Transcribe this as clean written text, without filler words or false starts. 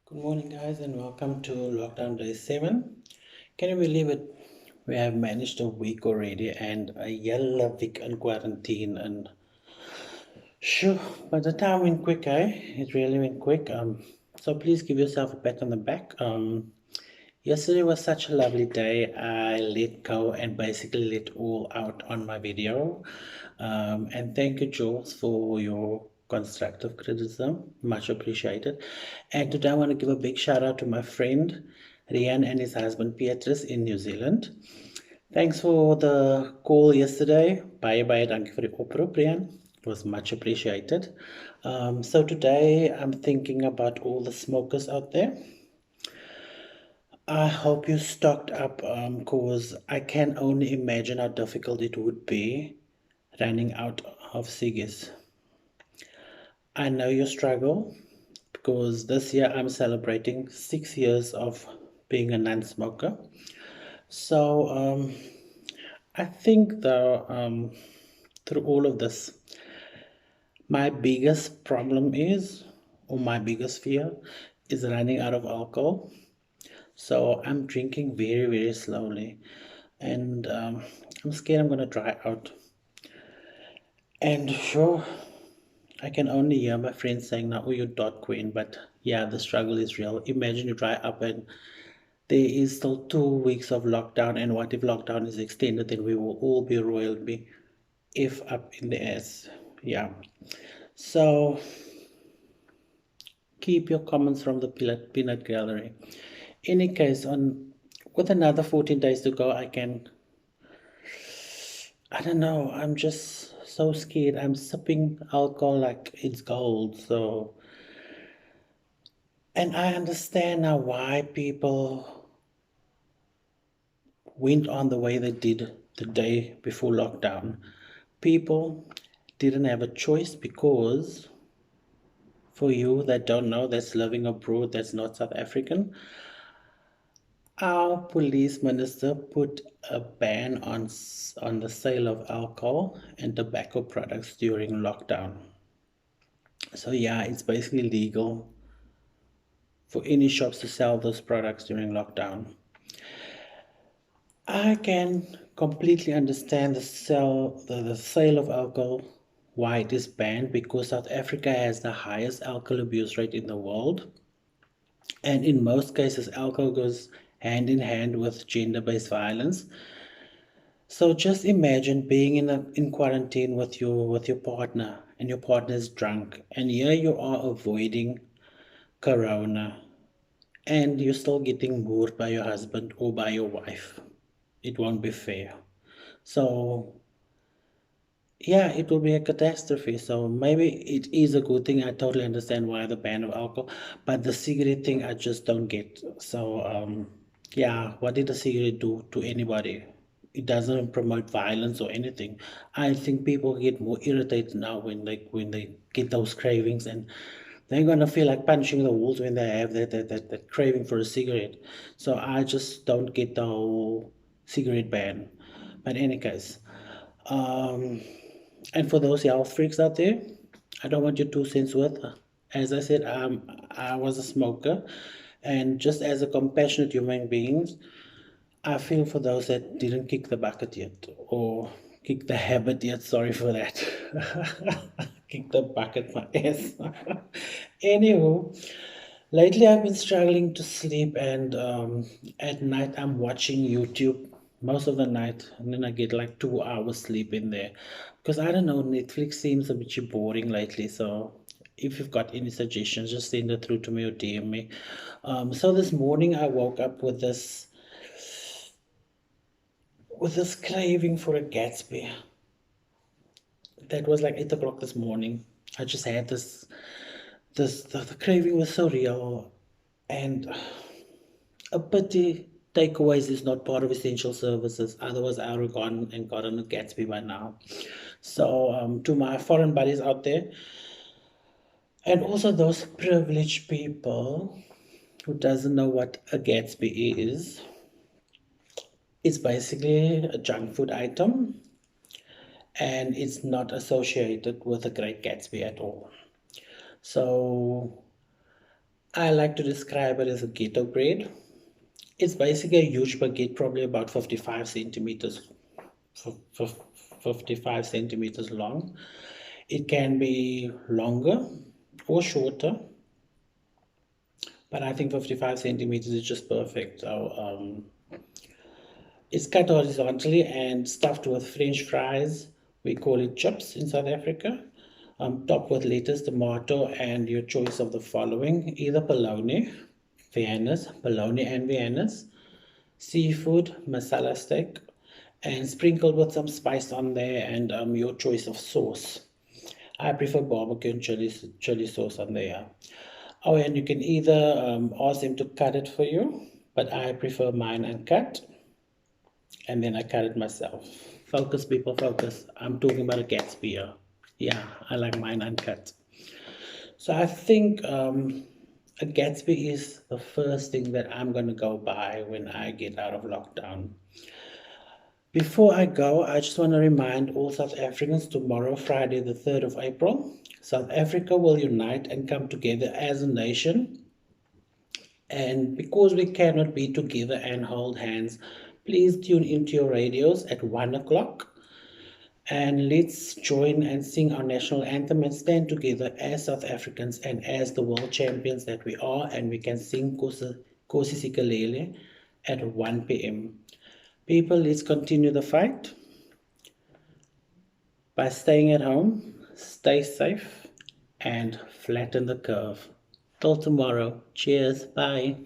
Good morning, guys, and welcome to lockdown day 7. Can you believe it? We have managed a week already and a yellow week in quarantine. And sure, but the time went quick, eh? It really went quick. So please give yourself a pat on the back. Yesterday was such a lovely day. I let go and basically let all out on my video. And thank you, Jules, for your constructive criticism. Much appreciated. And today I want to give a big shout out to my friend Rian and his husband Beatrice in New Zealand. Thanks for the call yesterday. Bye bye. Thank you for the oproep, Rian. It was much appreciated. So today I'm thinking about all the smokers out there. I hope you stocked up because I can only imagine how difficult it would be running out of ciggies. I know you struggle because this year I'm celebrating 6 years of being a non-smoker. So I think though through all of this, my biggest problem is, or my biggest fear, is running out of alcohol. So I'm drinking very, very slowly, and I'm scared I'm gonna dry out. And sure, I can only hear my friends saying now, "Oh, you're dot queen," but yeah, the struggle is real. Imagine you dry up and there is still 2 weeks of lockdown, and what if lockdown is extended? Then we will all be royal, be if up in the ass. Yeah. So keep your comments from the peanut gallery. Any case, on with another 14 days to go, I don't know. I'm just so scared. I'm sipping alcohol like it's gold. So, and I understand now why people went on the way they did the day before lockdown. People didn't have a choice because, for you that don't know, that's living abroad, that's not South African, our police minister put a ban on the sale of alcohol and tobacco products during lockdown. So yeah, it's basically legal for any shops to sell those products during lockdown. I can completely understand the sale of alcohol, why it is banned, because South Africa has the highest alcohol abuse rate in the world. And in most cases, alcohol goes hand in hand with gender-based violence. So just imagine being in quarantine with your partner, and your partner is drunk, and here you are avoiding corona, and you're still getting moved by your husband or by your wife. It won't be fair. So yeah, it will be a catastrophe. So maybe it is a good thing. I totally understand why the ban of alcohol, but the cigarette thing I just don't get. So yeah, what did the cigarette do to anybody? It doesn't promote violence or anything. I think people get more irritated now when they get those cravings, and they're gonna feel like punching the walls when they have that craving for a cigarette. So I just don't get the whole cigarette ban. But in any case, um, and for those health freaks out there, I don't want your 2 cents worth. As I said, I was a smoker, and just as a compassionate human being, I feel for those that didn't kick the bucket yet or kick the habit yet. Sorry for that. Kick the bucket, my ass. Anywho, lately I've been struggling to sleep, and at night I'm watching YouTube most of the night, and then I get like 2 hours sleep in there because I don't know, Netflix seems a bit boring lately. So if you've got any suggestions, just send it through to me or DM me. So this morning I woke up with this craving for a Gatsby. That was like 8 o'clock this morning. I just had the craving was so real, and a pity takeaways is not part of essential services. Otherwise, I would have gone and gotten a Gatsby by now. So, to my foreign buddies out there, and also those privileged people who doesn't know what a Gatsby is, it's basically a junk food item, and it's not associated with a Great Gatsby at all. So I like to describe it as a ghetto bread. It's basically a huge baguette, probably about 55 centimeters, 55 centimeters long. It can be longer or shorter, but I think 55 centimeters is just perfect. So, it's cut horizontally and stuffed with French fries. We call it chips in South Africa. Topped with lettuce, tomato, and your choice of the following: either bologna and Viennas, seafood, masala steak, and sprinkled with some spice on there, and your choice of sauce. I prefer barbecue and chili sauce on there. Oh, and you can either ask them to cut it for you, but I prefer mine uncut, and then I cut it myself. Focus, people, focus. I'm talking about a Gatsby here. Yeah, I like mine uncut. So I think a Gatsby is the first thing that I'm going to go buy when I get out of lockdown. Before I go, I just want to remind all South Africans tomorrow, Friday, the 3rd of April, South Africa will unite and come together as a nation. And because we cannot be together and hold hands, please tune into your radios at 1 o'clock and let's join and sing our national anthem and stand together as South Africans and as the world champions that we are. And we can sing Kosi Sikalele at 1 p.m. People, let's continue the fight by staying at home, stay safe, and flatten the curve. Till tomorrow. Cheers. Bye.